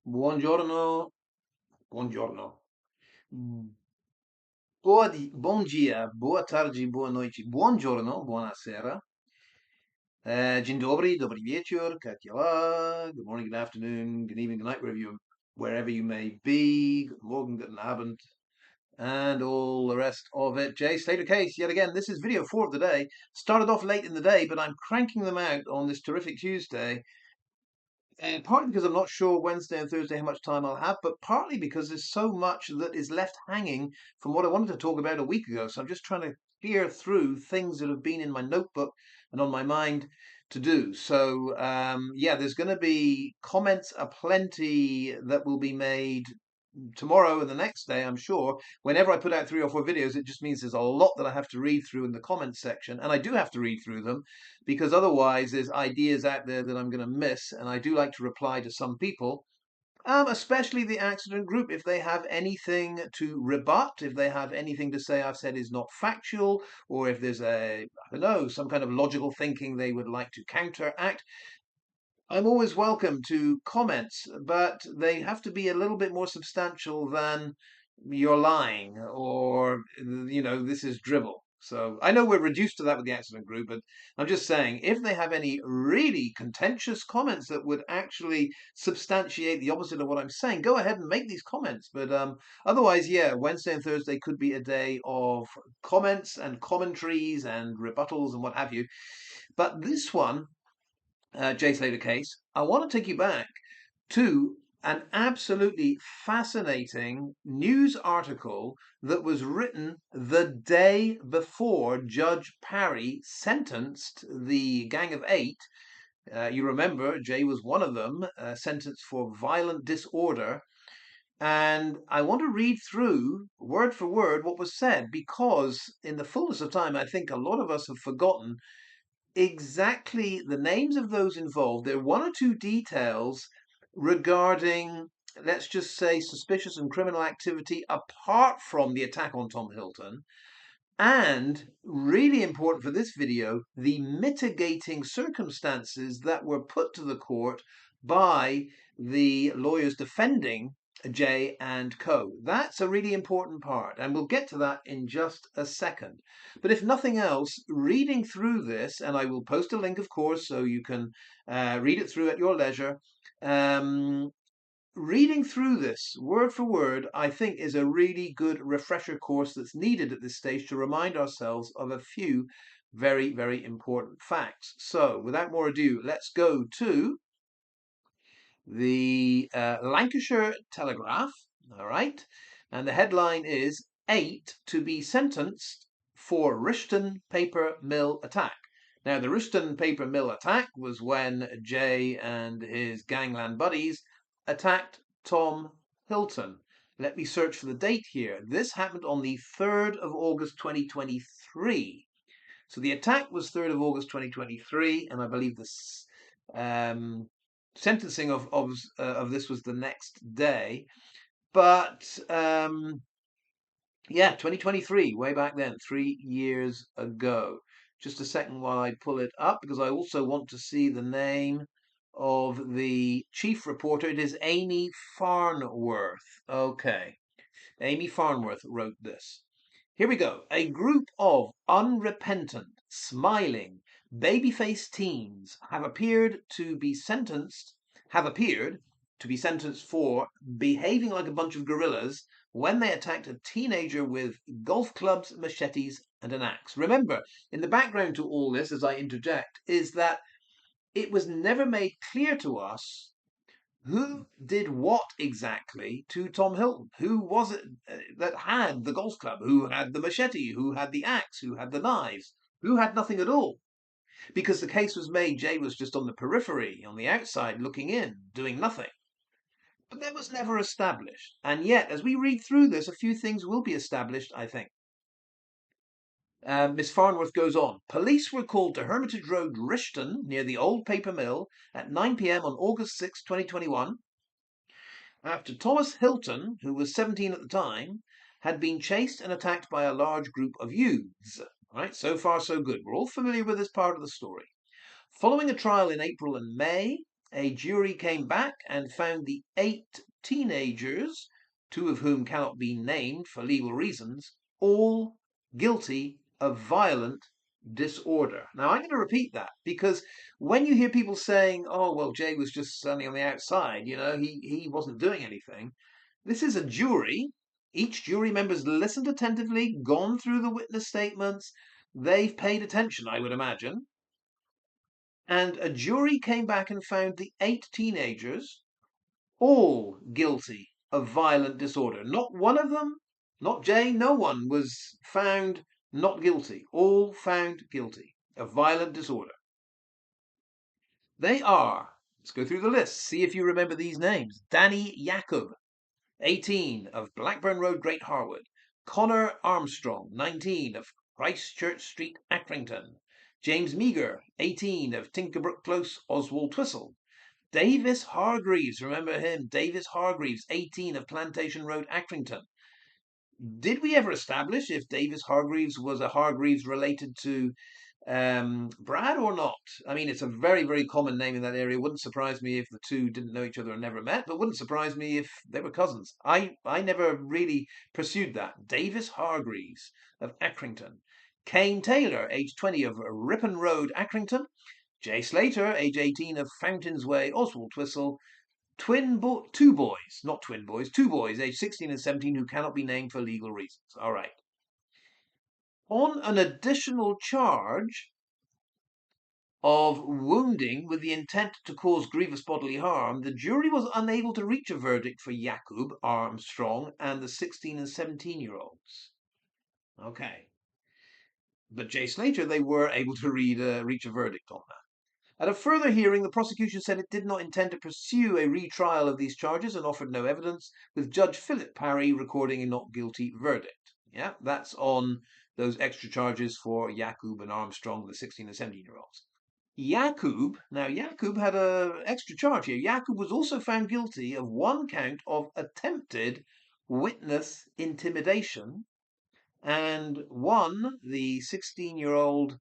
Buongiorno, buongiorno. Mm, Bom dia, boa tarde, boa noite, buongiorno, buonasera. Dzień dobry, dobry wieczór, katiala, good morning, good afternoon, good evening, good night, wherever you may be, good morgen, guten Abend, and all the rest of it. Jay Slater Case, yet again, this is video 4 of the day. Started off late in the day, but I'm cranking them out on this terrific Tuesday. And partly because I'm not sure Wednesday and Thursday how much time I'll have, but partly because there's so much that is left hanging from what I wanted to talk about a week ago. So I'm just trying to clear through things that have been in my notebook and on my mind to do. So yeah, there's going to be comments aplenty that will be made tomorrow and the next day, I'm sure. Whenever I put out 3 or 4 videos, it just means there's a lot that I have to read through in the comments section. And I do have to read through them because otherwise there's ideas out there that I'm going to miss. And I do like to reply to some people. Especially the accident group, if they have anything to rebut, if they have anything to say I've said is not factual, or if there's I don't know, some kind of logical thinking they would like to counteract, I'm always welcome to comments, but they have to be a little bit more substantial than you're lying or, this is dribble. So I know we're reduced to that with the accident group, but I'm just saying if they have any really contentious comments that would actually substantiate the opposite of what I'm saying, go ahead and make these comments. But otherwise, yeah, Wednesday and Thursday could be a day of comments and commentaries and rebuttals and what have you. But this one, Jay Slater Case, I want to take you back to an absolutely fascinating news article that was written the day before Judge Parry sentenced the Gang of Eight. You remember, Jay was one of them, sentenced for violent disorder. And I want to read through word for word what was said because, in the fullness of time, I think a lot of us have forgotten exactly the names of those involved. There are 1 or 2 details regarding, let's just say, suspicious and criminal activity apart from the attack on Tom Hilton. And really important for this video, the mitigating circumstances that were put to the court by the lawyers defending Jay and co. That's a really important part, and we'll get to that in just a second. But if nothing else, reading through this, and I will post a link, of course, so you can read it through at your leisure. Reading through this word for word, I think, is a really good refresher course that's needed at this stage to remind ourselves of a few very, very important facts. So, without more ado, let's go to the Lancashire Telegraph, all right? And the headline is 8 to be sentenced for Rishton paper mill attack. Now, the Rishton paper mill attack was when Jay and his gangland buddies attacked Tom Hilton. Let me search for the date here. This happened on the 3rd of August 2023. So the attack was 3rd of August 2023, and I believe this sentencing of this was the next day. But yeah, 2023, way back then, 3 years ago. Just a second while I pull it up because I also want to see the name of the chief reporter. It is Amy Farnworth. Okay. Amy Farnworth wrote this. Here we go. A group of unrepentant, smiling, baby-faced teens have appeared to be sentenced for behaving like a bunch of gorillas when they attacked a teenager with golf clubs, machetes, and an axe. Remember, in the background to all this, as I interject, is that it was never made clear to us who did what exactly to Tom Hilton? Who was it that had the golf club? Who had the machete? Who had the axe? Who had the knives? Who had nothing at all? Because the case was made, Jay was just on the periphery, on the outside, looking in, doing nothing. But that was never established. And yet, as we read through this, a few things will be established, I think. Miss Farnworth goes on. Police were called to Hermitage Road, Rishton, near the old paper mill, at 9 p.m. on August 6, 2021, after Thomas Hilton, who was 17 at the time, had been chased and attacked by a large group of youths. Right, so far so good. We're all familiar with this part of the story. Following a trial in April and May, a jury came back and found the 8 teenagers, 2 of whom cannot be named for legal reasons, all guilty of violent disorder. Now, I'm going to repeat that because when you hear people saying, oh, well, Jay was just standing on the outside, he wasn't doing anything. This is a jury. Each jury member's listened attentively, gone through the witness statements. They've paid attention, I would imagine. And a jury came back and found the 8 teenagers all guilty of violent disorder. Not one of them, not Jay, no one was found not guilty. All found guilty of violent disorder. They are, let's go through the list, see if you remember these names. Danny Jacob, 18, of Blackburn Road, Great Harwood. Connor Armstrong, 19, of Christchurch Street, Accrington. James Meager, 18, of Tinkerbrook Close, Oswald Twistle. Davis Hargreaves, remember him? Davis Hargreaves, 18, of Plantation Road, Accrington. Did we ever establish if Davis Hargreaves was a Hargreaves related to Brad or not? I mean, it's a very, very common name in that area. Wouldn't surprise me if the two didn't know each other and never met, but wouldn't surprise me if they were cousins. I never really pursued that. Davis Hargreaves of Accrington. Kane Taylor, age 20, of Ripon Road, Accrington. Jay Slater, age 18, of Fountains Way, Oswald Twistle. Two boys, not twin boys, 2 boys, age 16 and 17, who cannot be named for legal reasons. All right. On an additional charge of wounding with the intent to cause grievous bodily harm, the jury was unable to reach a verdict for Jacob Armstrong and the 16 and 17-year-olds. Okay. But Jay Slater, they were able to reach a verdict on that. At a further hearing, the prosecution said it did not intend to pursue a retrial of these charges and offered no evidence, with Judge Philip Parry recording a not guilty verdict. Yeah, that's on those extra charges for Jacob and Armstrong, the 16 and 17-year-olds. Jacob had an extra charge here. Jacob was also found guilty of 1 count of attempted witness intimidation, and the 16-year-old,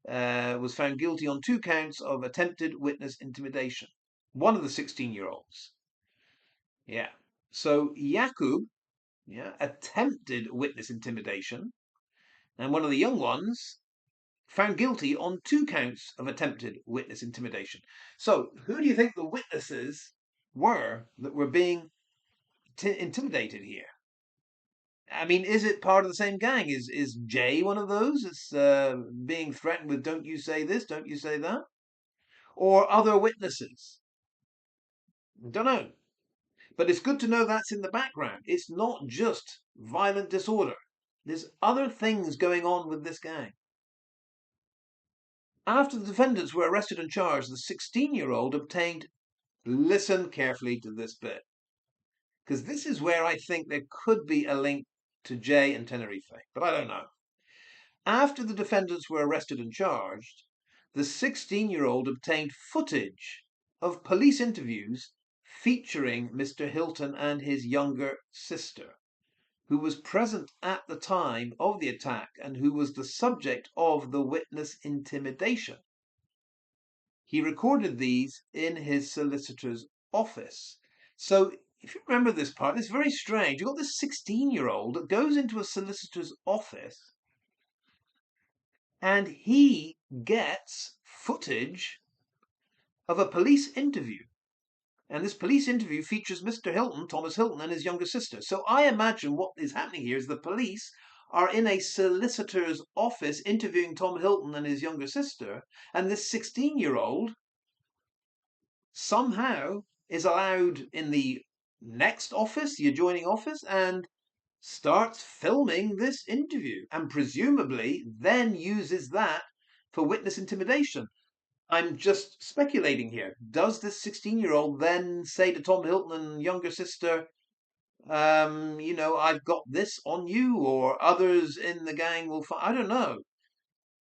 was found guilty on 2 counts of attempted witness intimidation. One of the 16-year-olds. Yeah. So Jacob, attempted witness intimidation, and one of the young ones found guilty on 2 counts of attempted witness intimidation. So who do you think the witnesses were that were being intimidated here? I mean, is it part of the same gang? Is Jay one of those? It's being threatened with "Don't you say this? Don't you say that?" Or other witnesses? Don't know. But it's good to know that's in the background. It's not just violent disorder. There's other things going on with this gang. After the defendants were arrested and charged, the 16-year-old obtained. Listen carefully to this bit, because this is where I think there could be a link to Jay and Tenerife, but I don't know. After the defendants were arrested and charged, the 16-year-old obtained footage of police interviews featuring Mr. Hilton and his younger sister, who was present at the time of the attack and who was the subject of the witness intimidation. He recorded these in his solicitor's office. So if you remember this part, it's very strange. You've got this 16-year-old that goes into a solicitor's office and he gets footage of a police interview. And this police interview features Mr. Hilton, Thomas Hilton, and his younger sister. So I imagine what is happening here is the police are in a solicitor's office interviewing Tom Hilton and his younger sister, and this 16-year-old somehow is allowed in the next office, the adjoining office, and starts filming this interview and presumably then uses that for witness intimidation. I'm just speculating here. Does this 16-year-old then say to Tom Hilton and younger sister, I've got this on you, or others in the gang will I don't know.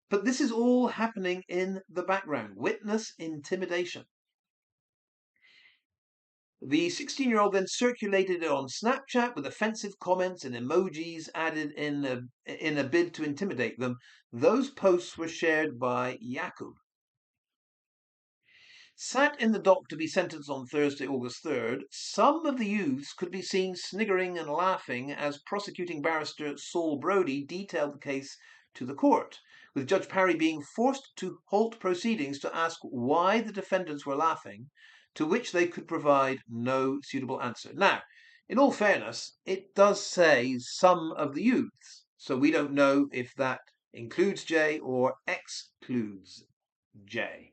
But this is all happening in the background. Witness intimidation. The 16-year-old then circulated it on Snapchat with offensive comments and emojis added in a bid to intimidate them. Those posts were shared by Jacob. Sat in the dock to be sentenced on Thursday, August 3rd, some of the youths could be seen sniggering and laughing as prosecuting barrister Saul Brodie detailed the case to the court, with Judge Parry being forced to halt proceedings to ask why the defendants were laughing, to which they could provide no suitable answer. Now, in all fairness, it does say some of the youths, so we don't know if that includes Jay or excludes Jay.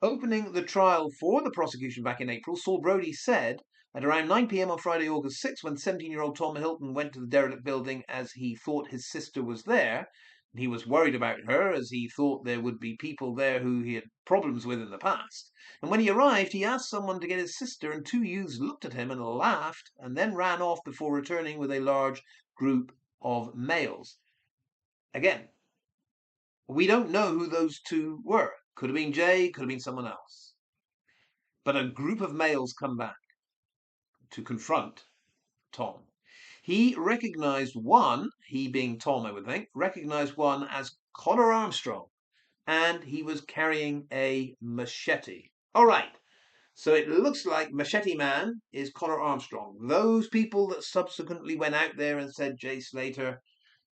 Opening the trial for the prosecution back in April, Saul Brodie said at around 9 p.m. on Friday, August 6, when 17-year-old Tom Hilton went to the derelict building as he thought his sister was there, and he was worried about her as he thought there would be people there who he had problems with in the past. And when he arrived, he asked someone to get his sister, and two youths looked at him and laughed and then ran off before returning with a large group of males. Again, we don't know who those two were. Could have been Jay, could have been someone else. But a group of males come back to confront Tom. He recognized one, he being Tom, I would think, recognized one as Connor Armstrong, and he was carrying a machete. All right, so it looks like Machete Man is Connor Armstrong. Those people that subsequently went out there and said Jay Slater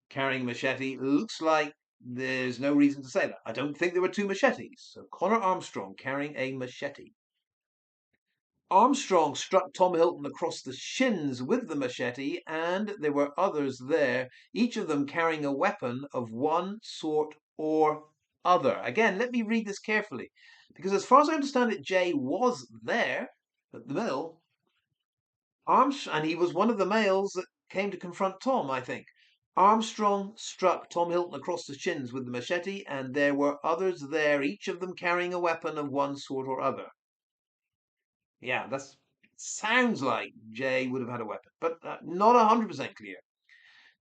carrying a machete, looks like there's no reason to say that. I don't think there were two machetes. So Connor Armstrong carrying a machete. Armstrong struck Tom Hilton across the shins with the machete, and there were others there, each of them carrying a weapon of one sort or other. Again, let me read this carefully, because as far as I understand it, Jay was there at the mill, and he was one of the males that came to confront Tom, I think. Armstrong struck Tom Hilton across the shins with the machete, and there were others there, each of them carrying a weapon of one sort or other. Yeah, that sounds like Jay would have had a weapon, but not 100% clear.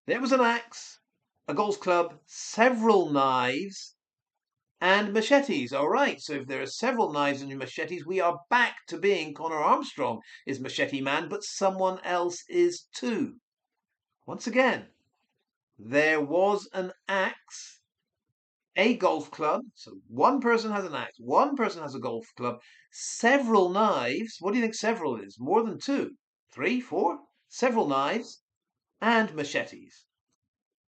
There was an axe, a golf club, several knives, and machetes. All right, so if there are several knives and machetes, we are back to being Connor Armstrong is Machete Man, but someone else is too. Once again, there was an axe, a golf club. So one person has an axe, one person has a golf club, several knives. What do you think several is? More than two, three, four? Several knives and machetes.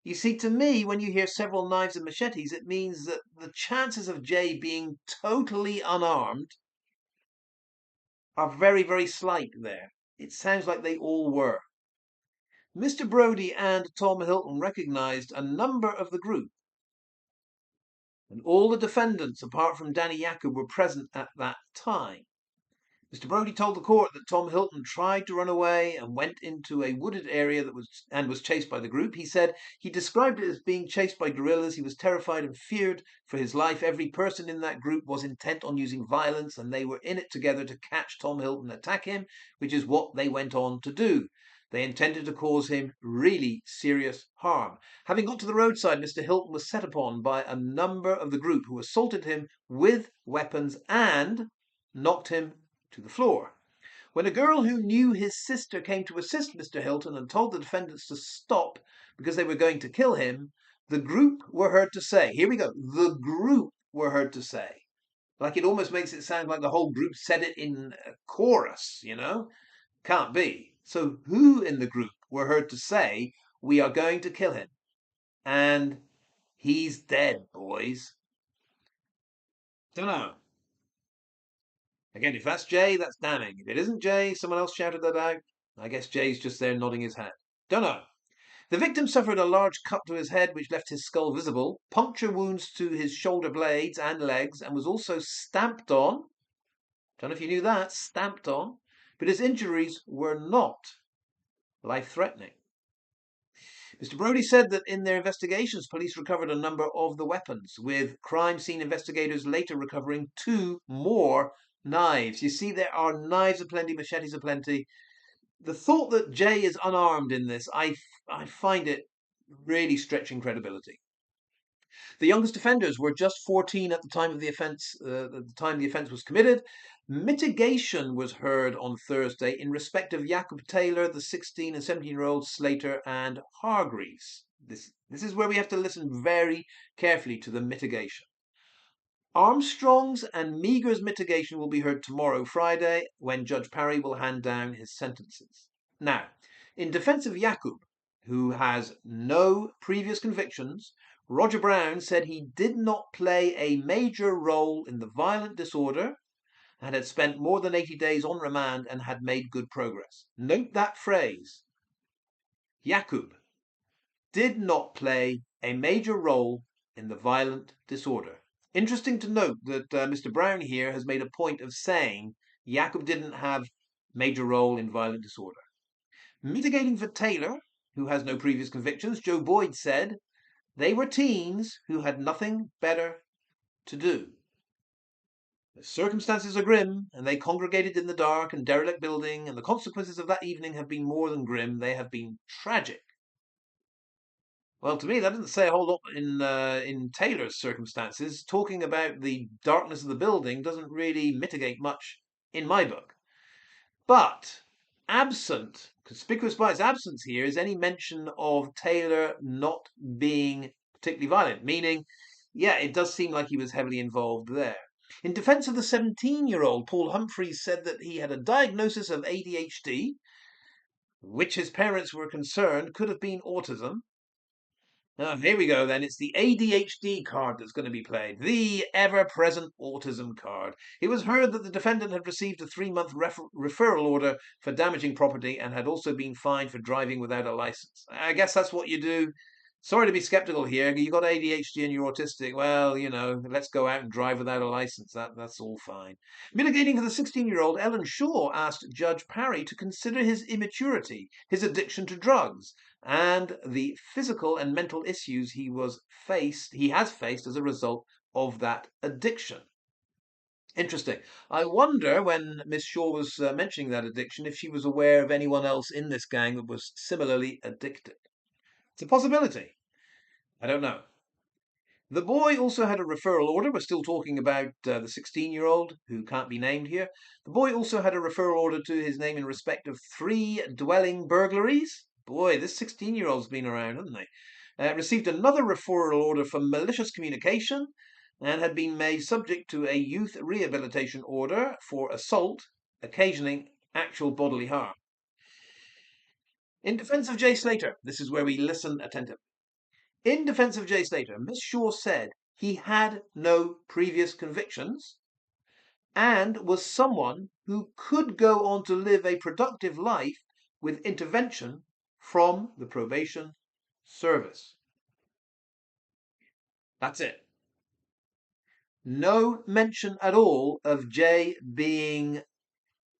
You see, to me, when you hear several knives and machetes, it means that the chances of Jay being totally unarmed are very, very slight there. It sounds like they all were. Mr. Brodie and Tom Hilton recognized a number of the group, and all the defendants, apart from Danny Yacob, were present at that time. Mr. Brodie told the court that Tom Hilton tried to run away and went into a wooded area that was chased by the group. He said he described it as being chased by guerrillas. He was terrified and feared for his life. Every person in that group was intent on using violence, and they were in it together to catch Tom Hilton and attack him, which is what they went on to do. They intended to cause him really serious harm. Having got to the roadside, Mr. Hilton was set upon by a number of the group who assaulted him with weapons and knocked him to the floor. When a girl who knew his sister came to assist Mr. Hilton and told the defendants to stop because they were going to kill him, the group were heard to say, here we go, the group were heard to say, like it almost makes it sound like the whole group said it in a chorus, you know? Can't be. So who in the group were heard to say, we are going to kill him? And he's dead, boys. Don't know. Again, if that's Jay, that's damning. If it isn't Jay, someone else shouted that out. I guess Jay's just there nodding his head. Don't know. The victim suffered a large cut to his head, which left his skull visible, puncture wounds to his shoulder blades and legs, and was also stamped on. Don't know if you knew that, stamped on. But his injuries were not life-threatening. Mr. Brodie said that in their investigations, police recovered a number of the weapons, with crime scene investigators later recovering 2 more knives. You see, there are knives aplenty, machetes aplenty. The thought that Jay is unarmed in this, I find it really stretching credibility. The youngest offenders were just 14 at the time of the offence. At the time the offence was committed. Mitigation was heard on Thursday in respect of Jacob Taylor, the 16 and 17-year-olds Slater and Hargreaves. This is where we have to listen very carefully to the mitigation. Armstrong's and Meagher's mitigation will be heard tomorrow, Friday, when Judge Parry will hand down his sentences. Now, in defense of Yakub, who has no previous convictions, Roger Brown said he did not play a major role in the violent disorder and had spent more than 80 days on remand and had made good progress. Note that phrase. Yakub did not play a major role in the violent disorder. Interesting to note that Mr. Brown here has made a point of saying Yakub didn't have major role in violent disorder. Mitigating for Taylor, who has no previous convictions, Joe Boyd said they were teens who had nothing better to do. The circumstances are grim, and they congregated in the dark and derelict building, and the consequences of that evening have been more than grim, they have been tragic. Well, to me, that doesn't say a whole lot in Taylor's circumstances. Talking about the darkness of the building doesn't really mitigate much in my book. But absent, conspicuous by its absence here, is any mention of Taylor not being particularly violent, meaning, yeah, it does seem like he was heavily involved there. In defense of the 17-year-old, Paul Humphreys said that he had a diagnosis of ADHD, which his parents were concerned could have been autism. Here we go then. It's the ADHD card that's going to be played. The ever-present autism card. It was heard that the defendant had received a 3-month referral order for damaging property and had also been fined for driving without a license. I guess that's what you do. Sorry to be skeptical here. You got ADHD and you're autistic. Well, let's go out and drive without a license. That's all fine. Mitigating for the 16-year-old, Ellen Shaw asked Judge Parry to consider his immaturity, his addiction to drugs, and the physical and mental issues he has faced as a result of that addiction. Interesting. I wonder, when Miss Shaw was mentioning that addiction, if she was aware of anyone else in this gang that was similarly addicted. It's a possibility. I don't know. The boy also had a referral order. We're still talking about the 16-year-old who can't be named here. The boy also had a referral order to his name in respect of 3 dwelling burglaries. Boy, this 16-year-old's been around, hasn't they? Received another referral order for malicious communication and had been made subject to a youth rehabilitation order for assault, occasioning actual bodily harm. In defense of Jay Slater, this is where we listen attentively. In defense of Jay Slater, Miss Shaw said he had no previous convictions and was someone who could go on to live a productive life with intervention from the probation service. That's it. No mention at all of Jay being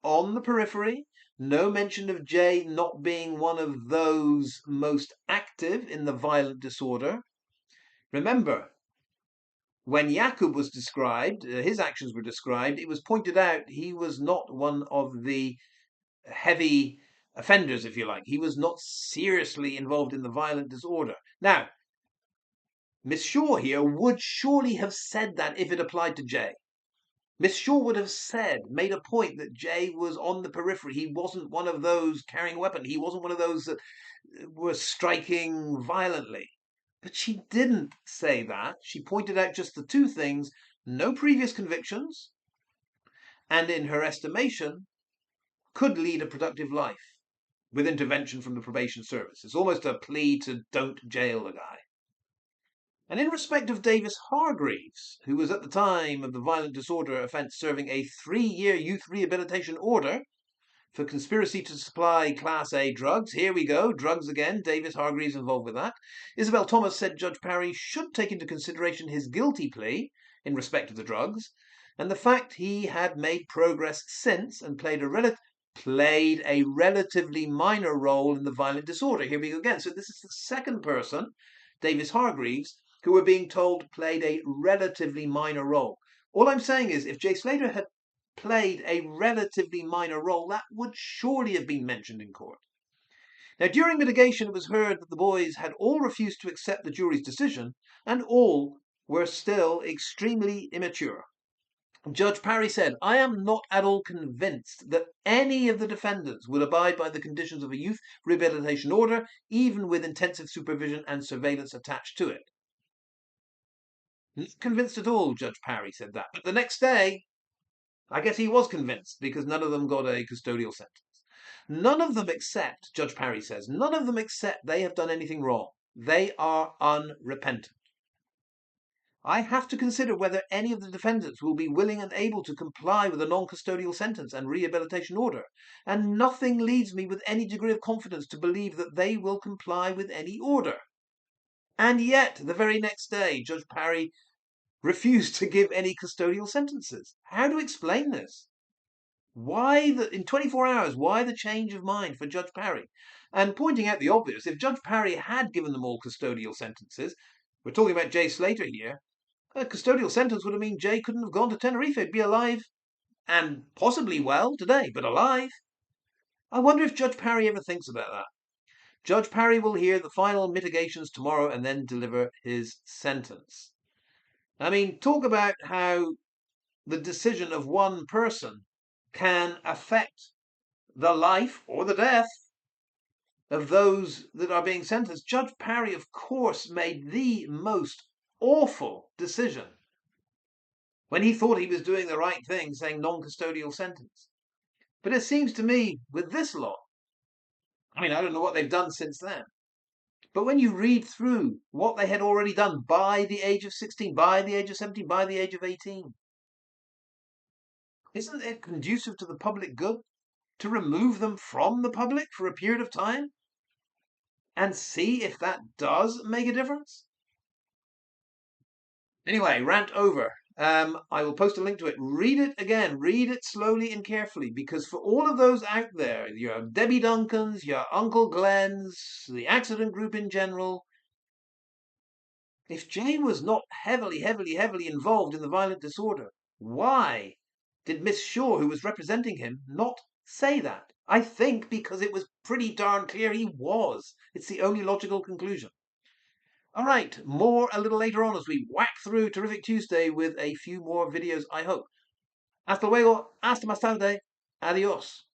on the periphery. No mention of Jay not being one of those most active in the violent disorder. Remember, when Yakub was described, his actions were described, it was pointed out he was not one of the heavy offenders, if you like. He was not seriously involved in the violent disorder. Now, Miss Shaw here would surely have said that if it applied to Jay. Miss Shaw would have made a point that Jay was on the periphery. He wasn't one of those carrying a weapon. He wasn't one of those that were striking violently. But she didn't say that. She pointed out just the 2 things: no previous convictions, and in her estimation, could lead a productive life with intervention from the probation service. It's almost a plea to don't jail the guy. And in respect of Davis Hargreaves, who was at the time of the violent disorder offence serving a 3-year youth rehabilitation order for conspiracy to supply Class A drugs. Here we go, drugs again. Davis Hargreaves involved with that. Isabel Thomas said Judge Parry should take into consideration his guilty plea in respect of the drugs, and the fact he had made progress since and played a relatively minor role in the violent disorder. Here we go again. So this is the second person, Davis Hargreaves, who we're being told played a relatively minor role. All I'm saying is, if Jay Slater had played a relatively minor role, that would surely have been mentioned in court. Now, during mitigation, it was heard that the boys had all refused to accept the jury's decision, and all were still extremely immature. Judge Parry said, "I am not at all convinced that any of the defendants would abide by the conditions of a youth rehabilitation order, even with intensive supervision and surveillance attached to it." Not convinced at all, Judge Parry said that. But the next day, I guess he was convinced because none of them got a custodial sentence. None of them except, Judge Parry says, none of them except they have done anything wrong. They are unrepentant. I have to consider whether any of the defendants will be willing and able to comply with a non-custodial sentence and rehabilitation order, and nothing leads me with any degree of confidence to believe that they will comply with any order. And yet, the very next day, Judge Parry refused to give any custodial sentences. How to explain this? In 24 hours, why the change of mind for Judge Parry? And pointing out the obvious, if Judge Parry had given them all custodial sentences, we're talking about Jay Slater here, a custodial sentence would have meant Jay couldn't have gone to Tenerife. He'd be alive and possibly well today, but alive. I wonder if Judge Parry ever thinks about that. Judge Parry will hear the final mitigations tomorrow and then deliver his sentence. I mean, talk about how the decision of one person can affect the life or the death of those that are being sentenced. Judge Parry, of course, made the most awful decision when he thought he was doing the right thing, saying non-custodial sentence. But it seems to me, with this lot, I mean, I don't know what they've done since then, but when you read through what they had already done by the age of 16, by the age of 17, by the age of 18, isn't it conducive to the public good to remove them from the public for a period of time and see if that does make a difference? Anyway, rant over. I will post a link to it. Read it again. Read it slowly and carefully, because for all of those out there, your Debbie Duncans, your Uncle Glens, the accident group in general, if Jay was not heavily involved in the violent disorder, why did Miss Shaw, who was representing him, not say that? I think because it was pretty darn clear he was. It's the only logical conclusion. All right, more a little later on as we whack through Terrific Tuesday with a few more videos, I hope. Hasta luego, hasta más tarde, adios.